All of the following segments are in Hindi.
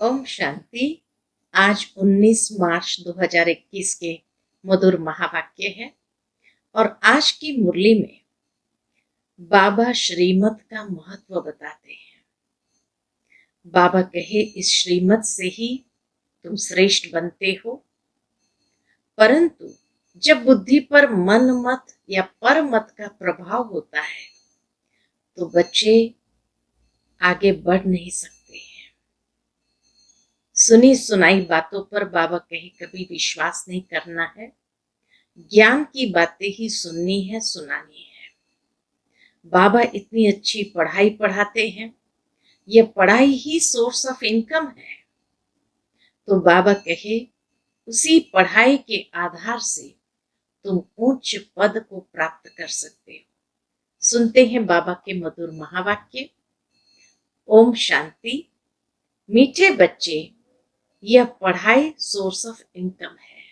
ओम शांति। आज 19 मार्च 2021 के मधुर महावाक्य है और आज की मुरली में बाबा श्रीमत का महत्व बताते हैं। बाबा कहे, इस श्रीमत से ही तुम श्रेष्ठ बनते हो, परंतु जब बुद्धि पर मन मत या पर मत का प्रभाव होता है तो बच्चे आगे बढ़ नहीं सकते हैं। सुनी सुनाई बातों पर बाबा कहे कभी विश्वास नहीं करना है, ज्ञान की बातें ही सुननी है, सुनानी है। बाबा इतनी अच्छी पढ़ाई पढ़ाते हैं, यह पढ़ाई ही सोर्स ऑफ इनकम है। तो बाबा कहे उसी पढ़ाई के आधार से तुम उच्च पद को प्राप्त कर सकते हो। सुनते हैं बाबा के मधुर महावाक्य। ओम शांति। मीठे बच्चे, यह पढ़ाई सोर्स ऑफ इनकम है।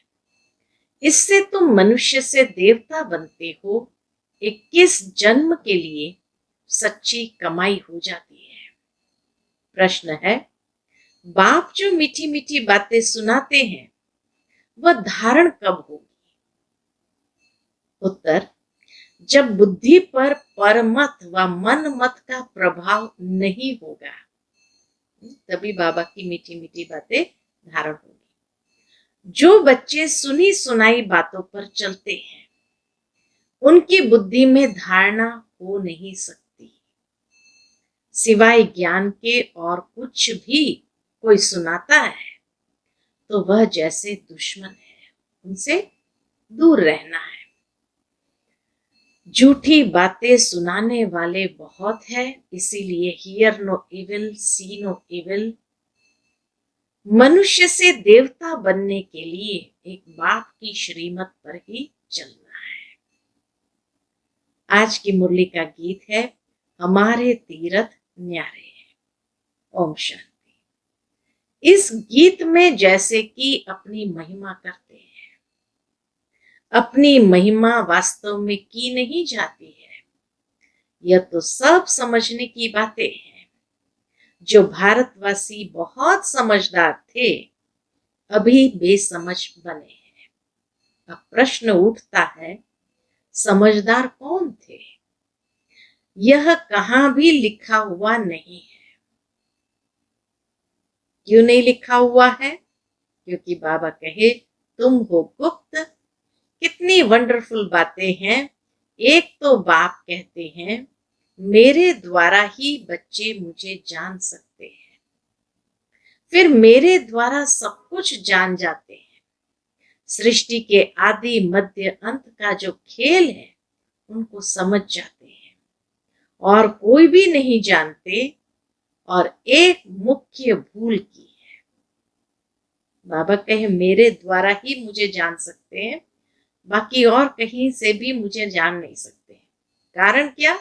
इससे तुम मनुष्य से देवता बनते हो। 21 जन्म के लिए सच्ची कमाई हो जाती है। प्रश्न है, बाप जो मीठी मीठी बातें सुनाते हैं वह धारण कब होगी? उत्तर, जब बुद्धि पर परमत व मन मत का प्रभाव नहीं होगा, तभी बाबा की मीठी मीठी बातें धारण होगी। जो बच्चे सुनी सुनाई बातों पर चलते हैं उनकी बुद्धि में धारणा हो नहीं सकती। सिवाय ज्ञान के और कुछ भी कोई सुनाता है तो वह जैसे दुश्मन है, उनसे दूर रहना है। झूठी बातें सुनाने वाले बहुत है, इसीलिए hear no evil, see no evil. मनुष्य से देवता बनने के लिए एक बाप की श्रीमत पर ही चलना है। आज की मुरली का गीत है, हमारे तीरथ न्यारे हैं। ओम शांति। इस गीत में जैसे कि अपनी महिमा करते हैं, अपनी महिमा वास्तव में की नहीं जाती है। यह तो सब समझने की बातें हैं। जो भारतवासी बहुत समझदार थे अभी बेसमझ बने हैं। अब प्रश्न उठता है, समझदार कौन थे? यह कहां भी लिखा हुआ नहीं है। क्यों नहीं लिखा हुआ है? क्योंकि बाबा कहे तुम हो गुप्त। कितनी वंडरफुल बातें हैं। एक तो बाप कहते हैं मेरे द्वारा ही बच्चे मुझे जान सकते हैं, फिर मेरे द्वारा सब कुछ जान जाते हैं। सृष्टि के आदि मध्य अंत का जो खेल है उनको समझ जाते हैं और कोई भी नहीं जानते। और एक मुख्य भूल की है। बाबा कहे मेरे द्वारा ही मुझे जान सकते हैं, बाकी और कहीं से भी मुझे जान नहीं सकते। कारण क्या?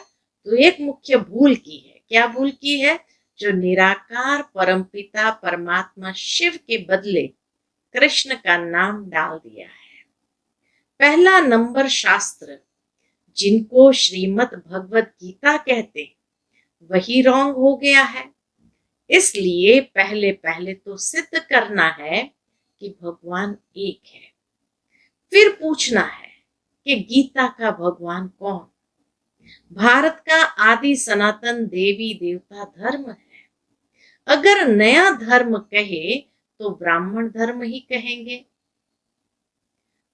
तो एक मुख्य भूल की है। क्या भूल की है? जो निराकार परमपिता परमात्मा शिव के बदले कृष्ण का नाम डाल दिया है। पहला नंबर शास्त्र जिनको श्रीमद् भगवत गीता कहते वही रॉन्ग हो गया है। इसलिए पहले पहले तो सिद्ध करना है कि भगवान एक है, फिर पूछना है कि गीता का भगवान कौन? भारत का आदि सनातन देवी देवता धर्म है। अगर नया धर्म कहे तो ब्राह्मण धर्म ही कहेंगे।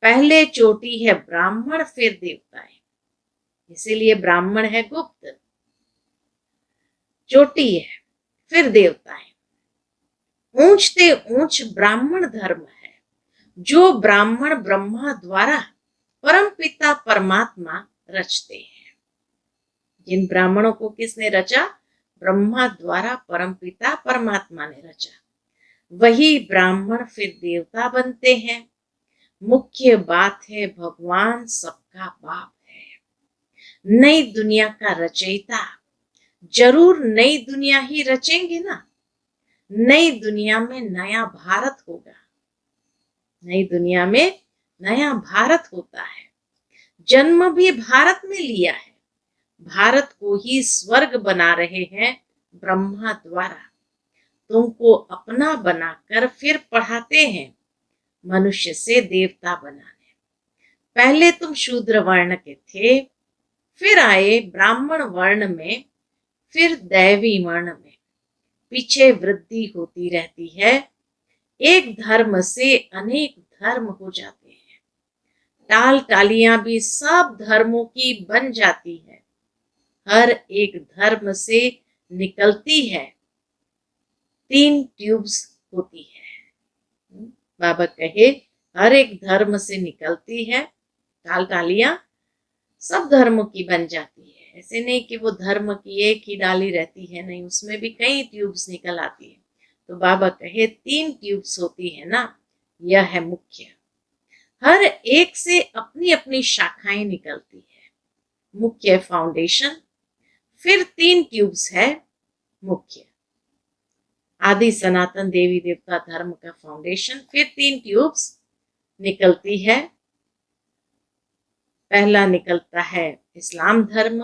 पहले चोटी है ब्राह्मण, फिर देवता है, इसीलिए ब्राह्मण है गुप्त, चोटी है, फिर देवता है। ऊंचते ऊंच ब्राह्मण धर्म है, जो ब्राह्मण ब्रह्मा द्वारा परमपिता परमात्मा रचते हैं। जिन ब्राह्मणों को किसने रचा? ब्रह्मा द्वारा परमपिता परमात्मा ने रचा। वही ब्राह्मण फिर देवता बनते हैं। मुख्य बात है भगवान सबका बाप है, नई दुनिया का रचयिता। जरूर नई दुनिया ही रचेंगे ना। नई दुनिया में नया भारत होगा। नई दुनिया में नया भारत होता है। जन्म भी भारत में लिया है। भारत को ही स्वर्ग बना रहे हैं ब्रह्मा द्वारा। तुमको अपना बनाकर फिर पढ़ाते हैं मनुष्य से देवता बनाने। पहले तुम शूद्र वर्ण के थे, फिर आए ब्राह्मण वर्ण में, फिर दैवी वर्ण में। पीछे वृद्धि होती रहती है। एक धर्म से अनेक धर्म हो जाते हैं। टाल टालियां भी सब धर्मों की बन जाती है। हर एक धर्म से निकलती है 3 ट्यूब्स होती है। बाबा कहे हर एक धर्म से निकलती है, टाल टालियां सब धर्मों की बन जाती है। ऐसे नहीं कि वो धर्म की एक ही डाली रहती है, नहीं, उसमें भी कई ट्यूब्स निकल आती है। तो बाबा कहे 3 ट्यूब्स होती है ना, यह है मुख्य। हर एक से अपनी अपनी शाखाएं निकलती है। मुख्य फाउंडेशन, फिर 3 ट्यूब्स है मुख्य। आदि सनातन देवी देवता धर्म का फाउंडेशन, फिर 3 ट्यूब्स निकलती है। पहला निकलता है इस्लाम धर्म,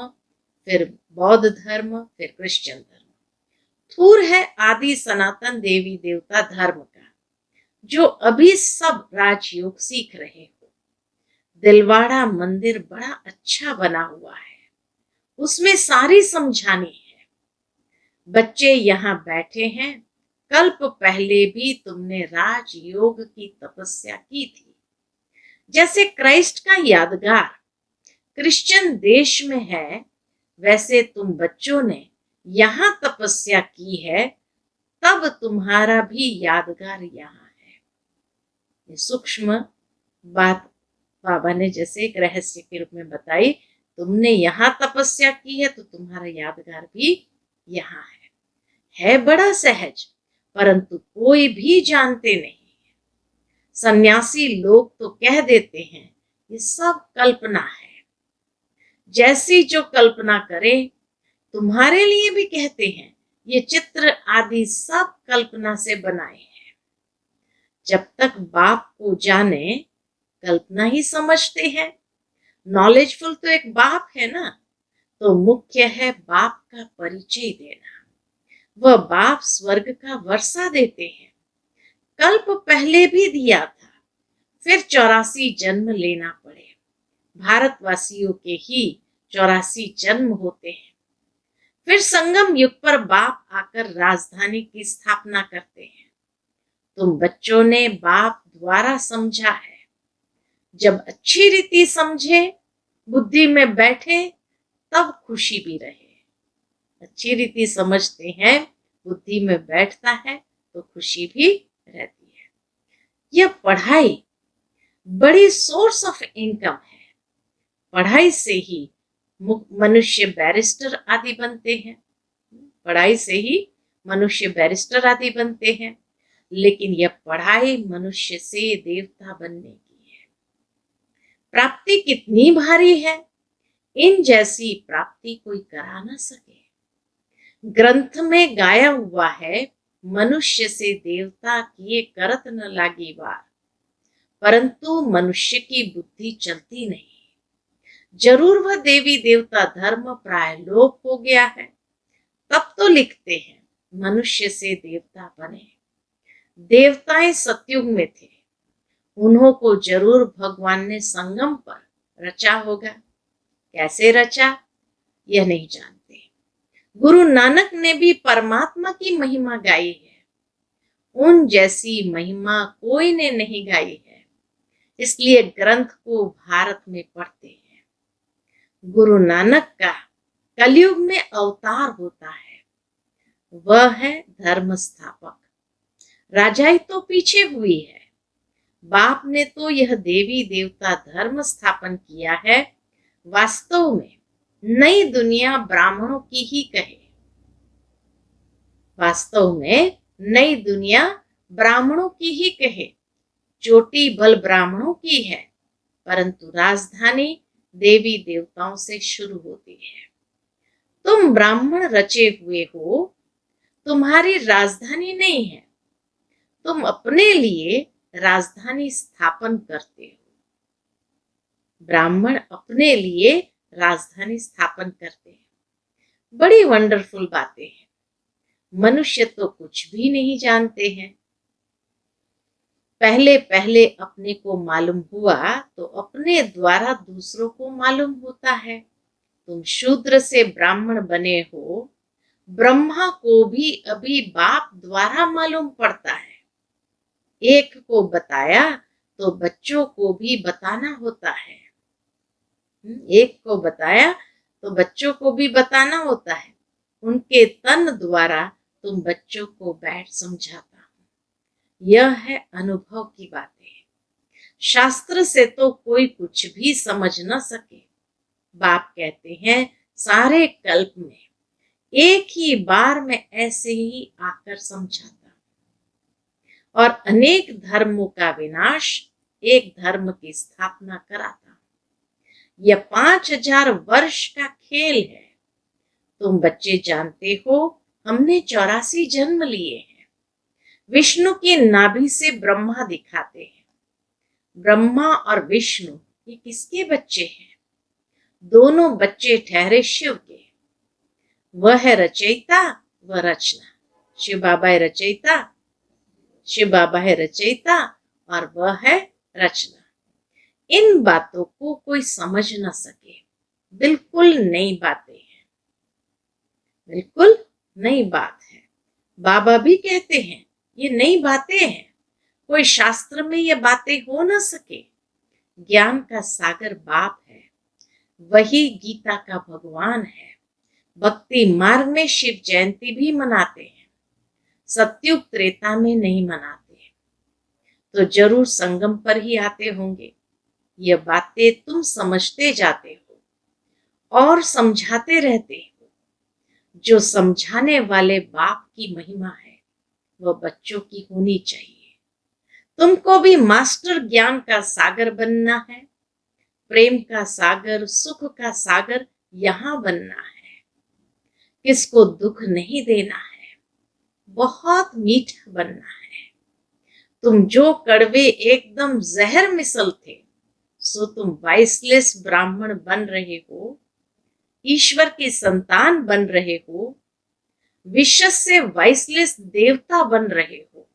फिर बौद्ध धर्म, फिर क्रिश्चियन धर्म। थूर है आदि सनातन देवी देवता धर्म का, जो अभी सब राजयोग सीख रहे हो। दिलवाड़ा मंदिर बड़ा अच्छा बना हुआ है, उसमें सारी समझानी है। बच्चे यहाँ बैठे हैं, कल्प पहले भी तुमने राजयोग की तपस्या की थी। जैसे क्राइस्ट का यादगार क्रिश्चियन देश में है, वैसे तुम बच्चों ने यहाँ तपस्या की है, तब तुम्हारा भी यादगार यहाँ है। ये सूक्ष्म बात बाबा ने जैसे एक रहस्य के रूप में बताई। तुमने यहाँ तपस्या की है तो तुम्हारा यादगार भी यहाँ है बड़ा सहज, परंतु कोई भी जानते नहीं। सन्यासी लोग तो कह देते हैं ये सब कल्पना है। जैसी जो कल्पना करे, तुम्हारे लिए भी कहते हैं ये चित्र आदि सब कल्पना से बनाए हैं। जब तक बाप को जाने, कल्पना ही समझते हैं। नॉलेजफुल तो एक बाप है ना, तो मुख्य है बाप का परिचय देना। वह बाप स्वर्ग का वर्षा देते हैं। कल्प पहले भी दिया था, फिर 84 जन्म लेना पड़े। भारतवासियों के ही 84 जन्म होते हैं। फिर संगम युग पर बाप आकर राजधानी की स्थापना करते हैं। तुम बच्चों ने बाप द्वारा समझा है। जब अच्छी रीति समझे, बुद्धि में बैठे, तब खुशी भी रहे। अच्छी रीति समझते हैं, बुद्धि में बैठता है तो खुशी भी रहती है। यह पढ़ाई बड़ी सोर्स ऑफ इनकम है। पढ़ाई से ही मनुष्य बैरिस्टर आदि बनते हैं। पढ़ाई से ही मनुष्य बैरिस्टर आदि बनते हैं। लेकिन यह पढ़ाई मनुष्य से देवता बनने की है। प्राप्ति कितनी भारी है, इन जैसी प्राप्ति कोई करा ना सके। ग्रंथ में गाया हुआ है, मनुष्य से देवता किए करत न लागी वार, परंतु मनुष्य की बुद्धि चलती नहीं। जरूर वह देवी देवता धर्म प्राय लोप हो गया है, तब तो लिखते हैं मनुष्य से देवता बने। देवताएं सतयुग में थे, उन्हों को जरूर भगवान ने संगम पर रचा होगा। कैसे रचा यह नहीं जानते। गुरु नानक ने भी परमात्मा की महिमा गाई है, उन जैसी महिमा कोई ने नहीं गाई है। इसलिए ग्रंथ को भारत में पढ़ते हैं। गुरु नानक का कलयुग में अवतार होता है, वह है धर्म स्थापक। राजाई तो पीछे हुई है, बाप ने तो यह देवी देवता धर्म स्थापन किया है। वास्तव में नई दुनिया ब्राह्मणों की ही कहे। वास्तव में नई दुनिया ब्राह्मणों की ही कहे। चोटी बल ब्राह्मणों की है, परंतु राजधानी देवी देवताओं से शुरू होती है। तुम ब्राह्मण रचे हुए हो, तुम्हारी राजधानी नहीं है। तुम अपने लिए राजधानी स्थापन करते हो। ब्राह्मण अपने लिए राजधानी स्थापन करते हैं। बड़ी वंडरफुल बातें हैं। मनुष्य तो कुछ भी नहीं जानते हैं। पहले पहले अपने को मालूम हुआ तो अपने द्वारा दूसरों को मालूम होता है। तुम शूद्र से ब्राह्मण बने हो, ब्रह्मा को भी अभी बाप द्वारा मालूम पड़ता है। एक को बताया तो बच्चों को भी बताना होता है। एक को बताया तो बच्चों को भी बताना होता है। उनके तन द्वारा तुम बच्चों को बैठ समझाता हूं। यह है अनुभव की बातें। शास्त्र से तो कोई कुछ भी समझ न सके। बाप कहते हैं सारे कल्प में एक ही बार में ऐसे ही आकर समझाता और अनेक धर्मों का विनाश, एक धर्म की स्थापना कराता। यह 5000 वर्ष का खेल है। तुम बच्चे जानते हो हमने 84 जन्म लिए हैं। विष्णु की नाभि से ब्रह्मा दिखाते हैं। ब्रह्मा और विष्णु ये किसके बच्चे हैं? दोनों बच्चे ठहरे शिव के। वह है रचयिता, वह रचना। शिव बाबा है रचयिता, शिव बाबा है रचयिता और वह है रचना। इन बातों को कोई समझ न सके। बिल्कुल नई बातें हैं, बिल्कुल नई बात है। बाबा भी कहते हैं ये नई बातें हैं, कोई शास्त्र में ये बातें हो न सके। ज्ञान का सागर बाप है, वही गीता का भगवान है। भक्ति मार्ग में शिव जयंती भी मनाते हैं, सत्युग त्रेता में नहीं मनाते। तो जरूर संगम पर ही आते होंगे। यह बातें तुम समझते जाते हो और समझाते रहते हो। जो समझाने वाले बाप की महिमा है वह बच्चों की होनी चाहिए। तुमको भी मास्टर ज्ञान का सागर बनना है। प्रेम का सागर, सुख का सागर यहाँ बनना है। किसको दुख नहीं देना है, बहुत मीठा बनना है। तुम जो कड़वे एकदम जहर मिसल थे, सो तुम वाइसलेस ब्राह्मण बन रहे हो, ईश्वर की संतान बन रहे हो, विष से वाइसलेस देवता बन रहे हो।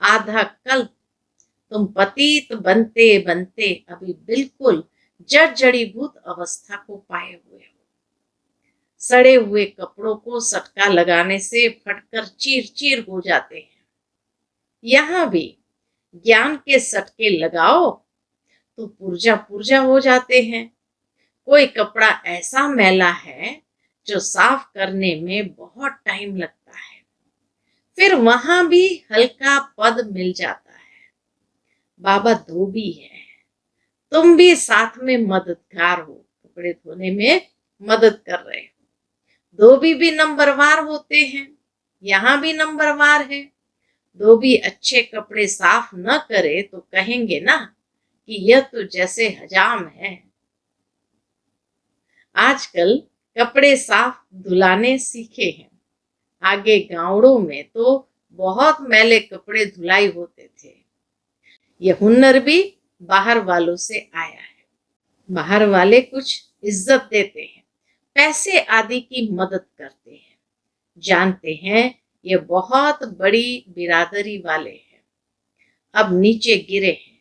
आधा कल्प तुम पतित बनते बनते अभी बिल्कुल जड़ जड़ीभूत अवस्था को पाए हुए हो। सड़े हुए कपड़ों को सटका लगाने से फटकर चीर चीर हो जाते हैं। यहां भी ज्ञान के सटके लगाओ तो पुर्जा पुर्जा हो जाते हैं। कोई कपड़ा ऐसा मैला है जो साफ करने में बहुत टाइम लगता है, फिर वहां भी हल्का पद मिल जाता है। बाबा धोबी है, तुम भी साथ में मददगार हो, कपड़े धोने में मदद कर रहे हो। धोबी भी नंबरवार होते हैं, यहाँ भी नंबरवार है। धोबी अच्छे कपड़े साफ न करे तो कहेंगे ना कि यह तो जैसे हजाम है। आजकल कपड़े साफ धुलाने सीखे हैं। आगे गांवों में तो बहुत मैले कपड़े धुलाई होते थे। यह हुनर भी बाहर वालों से आया है। बाहर वाले कुछ इज्जत देते हैं, पैसे आदि की मदद करते हैं, जानते हैं ये बहुत बड़ी बिरादरी वाले हैं। अब नीचे गिरे हैं,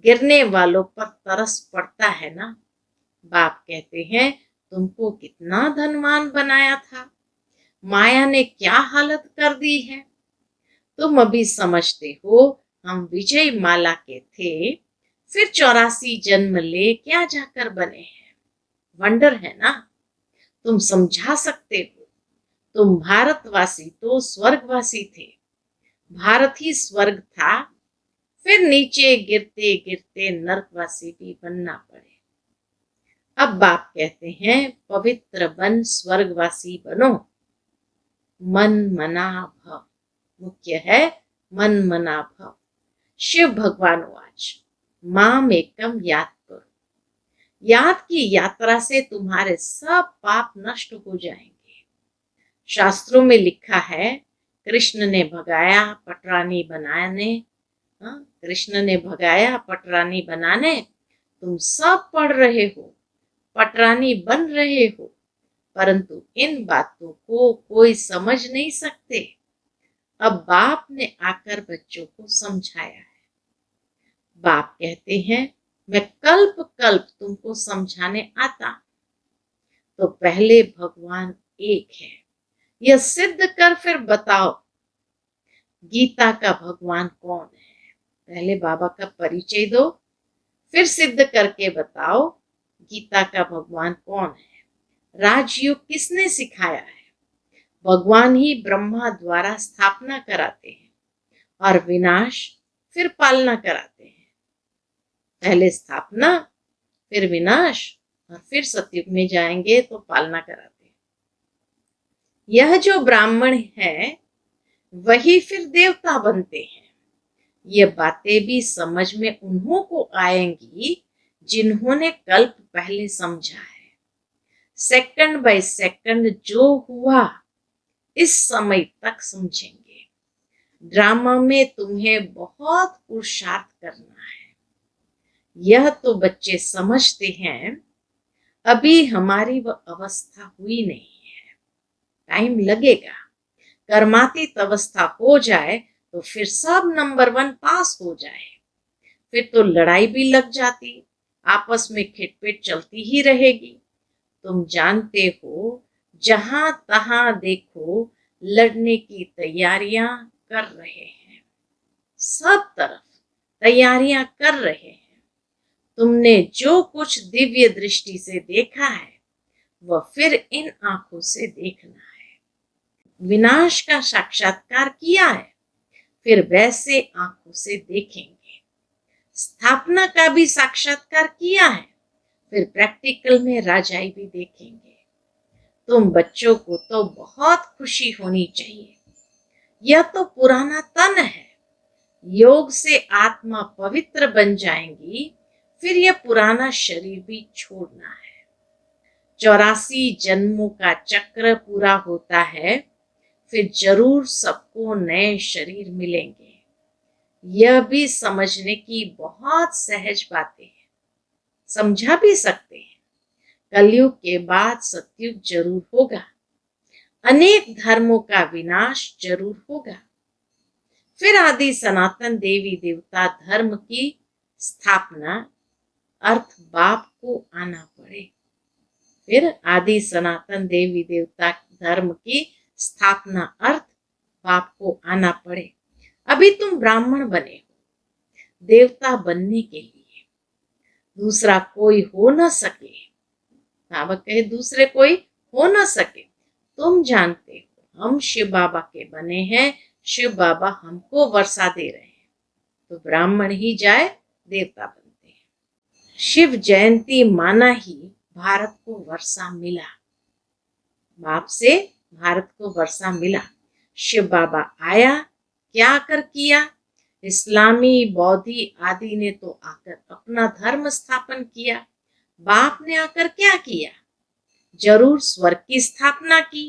गिरने वालों पर तरस पड़ता है ना। बाप कहते हैं तुमको कितना धनवान बनाया था, माया ने क्या हालत कर दी है। तुम अभी समझते हो हम विजय माला के थे, फिर 84 जन्म ले क्या जाकर बने हैं। वंडर है ना। तुम समझा सकते हो। तुम भारतवासी तो स्वर्गवासी थे, भारत ही स्वर्ग था, फिर नीचे गिरते गिरते नरकवासी भी बनना पड़े। अब बाप कहते हैं पवित्र बन स्वर्गवासी बनो। मन मना भव, मुख्य है मन मना भव। शिव भगवान वाच माम एकम याद करो। याद की यात्रा से तुम्हारे सब पाप नष्ट हो जाएंगे। शास्त्रों में लिखा है कृष्ण ने भगाया पटरानी बनाने, कृष्ण ने भगाया पटरानी बनाने। तुम सब पढ़ रहे हो, पटरानी बन रहे हो, परंतु इन बातों को कोई समझ नहीं सकते। अब बाप ने आकर बच्चों को समझाया है। बाप कहते हैं, मैं कल्प कल्प तुमको समझाने आता। तो पहले भगवान एक है, यह सिद्ध कर फिर बताओ गीता का भगवान कौन है। पहले बाबा का परिचय दो, फिर सिद्ध करके बताओ गीता का भगवान कौन है। राजयोग किसने सिखाया है? भगवान ही ब्रह्मा द्वारा स्थापना कराते हैं और विनाश फिर पालना कराते हैं। पहले स्थापना, फिर विनाश और फिर सतयुग में जाएंगे तो पालना कराते हैं। यह जो ब्राह्मण है वही फिर देवता बनते हैं। ये बातें भी समझ में उन्हों को आएंगी जिन्होंने कल्प पहले समझा है। सेकंड बाय सेकंड जो हुआ इस समय तक समझेंगे। ड्रामा में तुम्हें बहुत पुरुषार्थ करना है। यह तो बच्चे समझते हैं, अभी हमारी वह अवस्था हुई नहीं है, टाइम लगेगा। कर्मातीत अवस्था हो जाए तो फिर सब नंबर 1 पास हो जाए, फिर तो लड़ाई भी लग जाती, आपस में खिटपिट चलती ही रहेगी। तुम जानते हो, जहां तहां देखो लड़ने की तैयारियां कर रहे हैं, सब तरफ तैयारियां कर रहे हैं। तुमने जो कुछ दिव्य दृष्टि से देखा है वह फिर इन आंखों से देखना है। विनाश का साक्षात्कार किया है, फिर वैसे आंखों से देखेंगे। स्थापना का भी साक्षात्कार किया है, फिर प्रैक्टिकल में राजाई भी देखेंगे। तुम बच्चों को तो बहुत खुशी होनी चाहिए। यह तो पुराना तन है, योग से आत्मा पवित्र बन जाएंगी, फिर यह पुराना शरीर भी छोड़ना है। 84 जन्मों का चक्र पूरा होता है, फिर जरूर सबको नए शरीर मिलेंगे। यह भी समझने की बहुत सहज बातें हैं, समझा भी सकते हैं। कलयुग के बाद सतयुग जरूर होगा, अनेक धर्मों का विनाश जरूर होगा, फिर आदि सनातन देवी देवता धर्म की स्थापना, अर्थ बाप को आना पड़े। फिर आदि सनातन देवी देवता धर्म की स्थापना, अर्थ बाप को आना पड़े। अभी तुम ब्राह्मण बने हो, देवता बनने के लिए दूसरा कोई हो न सके। बाबा कहे दूसरे कोई हो न सके। तुम जानते हो हम शिव बाबा के बने हैं, शिव बाबा हमको वर्षा दे रहे हैं, तो ब्राह्मण ही जाए देवता बनते हैं। शिव जयंती माना ही भारत को वर्षा मिला, बाप से भारत को वर्षा मिला। शिव बाबा आया, क्या आकर किया? इस्लामी बौद्धि आदि ने तो आकर अपना धर्म स्थापन किया। बाप ने आकर क्या किया? जरूर स्वर्ग की स्थापना की।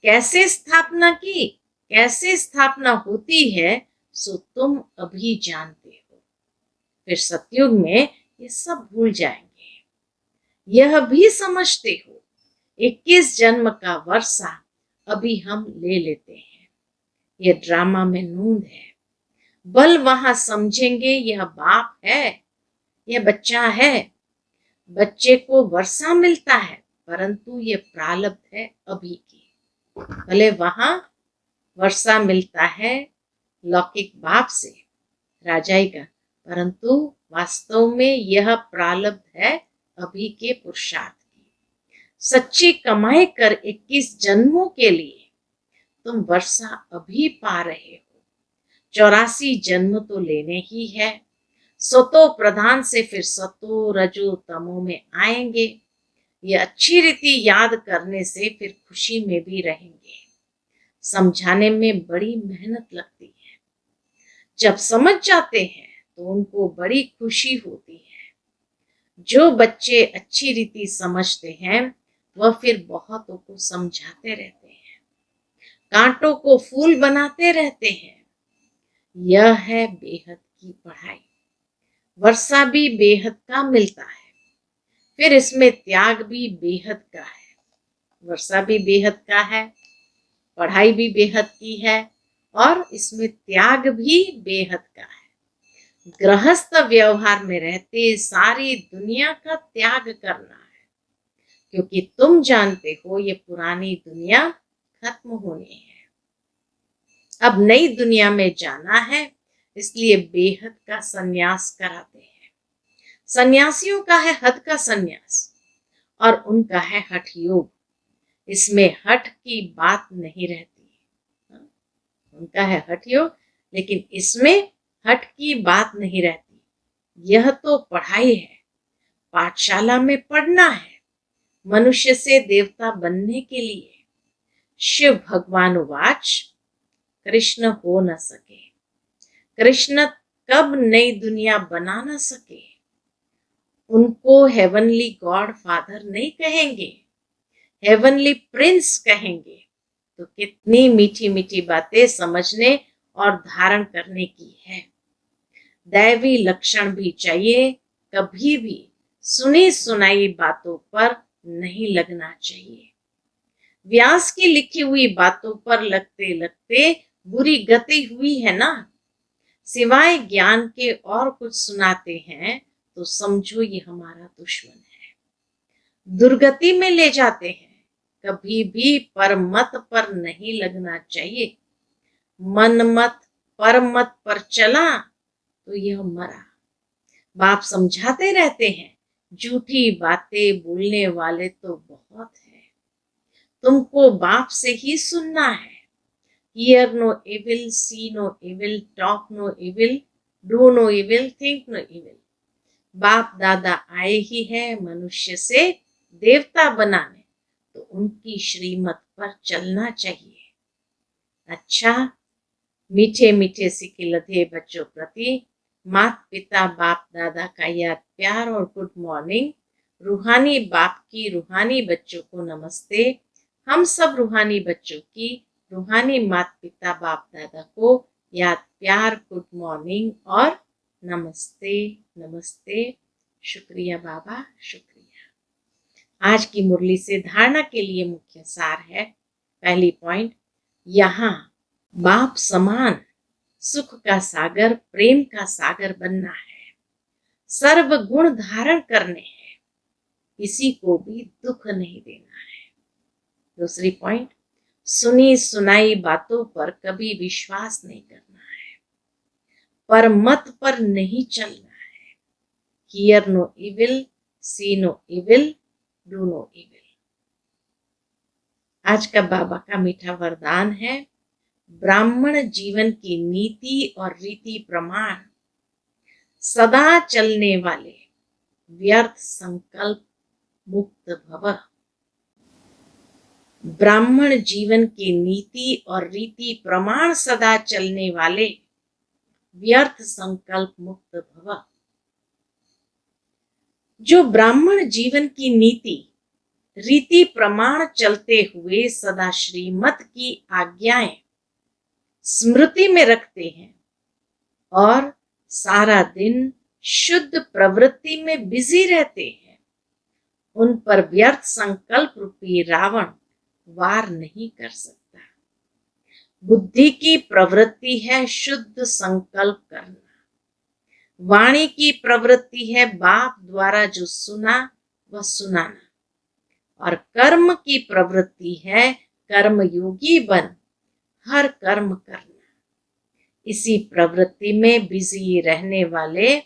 कैसे स्थापना की, कैसे स्थापना होती है सो तुम अभी जानते हो, फिर सतयुग में ये सब भूल जाएंगे। यह भी समझते हो 21 जन्म का वर्षा अभी हम ले लेते हैं। यह ड्रामा में नूंद है, बल वहां समझेंगे यह बाप है, यह बच्चा है। बच्चे को वर्षा मिलता है, परंतु ये प्रारब्ध है अभी की। भले वहां वर्षा मिलता है लौकिक बाप से, राजाई का, परंतु वास्तव में यह प्रारब्ध है अभी के पुरुषार्थ की। सच्ची कमाई कर 21 जन्मों के लिए तुम वर्षा अभी पा रहे हो। 84 जन्म तो लेने ही है। सतो प्रधान से फिर सतो रजो तमो में आएंगे। ये अच्छी रीति याद करने से फिर खुशी में भी रहेंगे। समझाने में बड़ी मेहनत लगती है, जब समझ जाते हैं तो उनको बड़ी खुशी होती है। जो बच्चे अच्छी रीति समझते हैं वह फिर बहुतों को समझाते रहते हैं, कांटों को फूल बनाते रहते हैं। यह है बेहद की पढ़ाई। वर्षा भी बेहद का मिलता है, फिर इसमें त्याग भी बेहद का है। वर्षा भी बेहद का है, पढ़ाई भी बेहद की है और इसमें त्याग भी बेहद का है। गृहस्थ व्यवहार में रहते सारी दुनिया का त्याग करना है, क्योंकि तुम जानते हो ये पुरानी दुनिया खत्म होनी है। अब नई दुनिया में जाना है, इसलिए बेहद का संन्यास कराते हैं। सन्यासियों का है हद का संन्यास और उनका है हठ योग। इसमें हठ की बात नहीं रहती। उनका है हठ योग, लेकिन इसमें हठ की बात नहीं रहती। यह तो पढ़ाई है, पाठशाला में पढ़ना है मनुष्य से देवता बनने के लिए। शिव भगवान उवाच कृष्ण हो न सके। कृष्ण कब नई दुनिया बना न सके। उनको हेवनली गॉड फादर नहीं कहेंगे, हेवनली प्रिंस कहेंगे। तो कितनी मीठी मीठी बातें समझने और धारण करने की है। दैवी लक्षण भी चाहिए। कभी भी सुनी सुनाई बातों पर नहीं लगना चाहिए। व्यास की लिखी हुई बातों पर लगते लगते बुरी गति हुई है ना। सिवाय ज्ञान के और कुछ सुनाते हैं तो समझो ये हमारा दुश्मन है, दुर्गति में ले जाते हैं। कभी भी परमत पर नहीं लगना चाहिए। मन मत परमत पर चला तो यह मरा। बाप समझाते रहते हैं, झूठी बातें बोलने वाले तो बहुत है। तुमको बाप से ही सुनना है। Hear no evil, see no evil, talk no evil, do no evil, think no evil। बाप दादा आए ही है मनुष्य से देवता बनाने, तो उनकी श्रीमत पर चलना चाहिए। अच्छा, मीठे मीठे सिके लधे बच्चों प्रति माता पिता बाप दादा का याद प्यार और गुड मॉर्निंग। रूहानी बाप की रूहानी बच्चों को नमस्ते। हम सब रूहानी बच्चों की रूहानी माता पिता बाप दादा को याद प्यार गुड मॉर्निंग और नमस्ते नमस्ते। शुक्रिया बाबा, शुक्रिया। आज की मुरली से धारणा के लिए मुख्य सार है। पहली पॉइंट, यहाँ बाप समान सुख का सागर, प्रेम का सागर बनना है। सर्व गुण धारण करने हैं, किसी को भी दुख नहीं देना है। दूसरी पॉइंट, सुनी सुनाई बातों पर कभी विश्वास नहीं करना है, पर मत पर नहीं चलना है। Hear no evil, see no evil, do no evil. आज का बाबा का मीठा वरदान है, ब्राह्मण जीवन की नीति और रीति प्रमाण सदा चलने वाले, व्यर्थ संकल्प मुक्त भव। ब्राह्मण जीवन की नीति और रीति प्रमाण सदा चलने वाले, व्यर्थ संकल्प मुक्त भव। जो ब्राह्मण जीवन की नीति रीति प्रमाण चलते हुए सदा श्रीमत की आज्ञाएं स्मृति में रखते हैं और सारा दिन शुद्ध प्रवृत्ति में बिजी रहते हैं, उन पर व्यर्थ संकल्प रूपी रावण वार नहीं कर सकता। बुद्धि की प्रवृत्ति है शुद्ध संकल्प करना। वाणी की प्रवृत्ति है बाप द्वारा जो सुना वह सुनाना, और कर्म की प्रवृत्ति है कर्मयोगी बन हर कर्म करना। इसी प्रवृत्ति में बिजी रहने वाले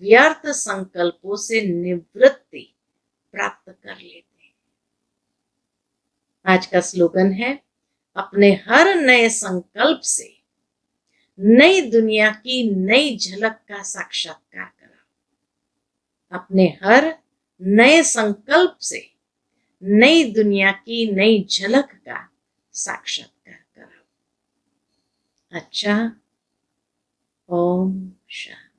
व्यर्थ संकल्पों से निवृत्ति प्राप्त कर लेते हैं। आज का स्लोगन है, अपने हर नए संकल्प से नई दुनिया की नई झलक का साक्षात्कार कराओ। अपने हर नए संकल्प से नई दुनिया की नई झलक का साक्षात्कार कराओ। अच्छा, ओम शांति।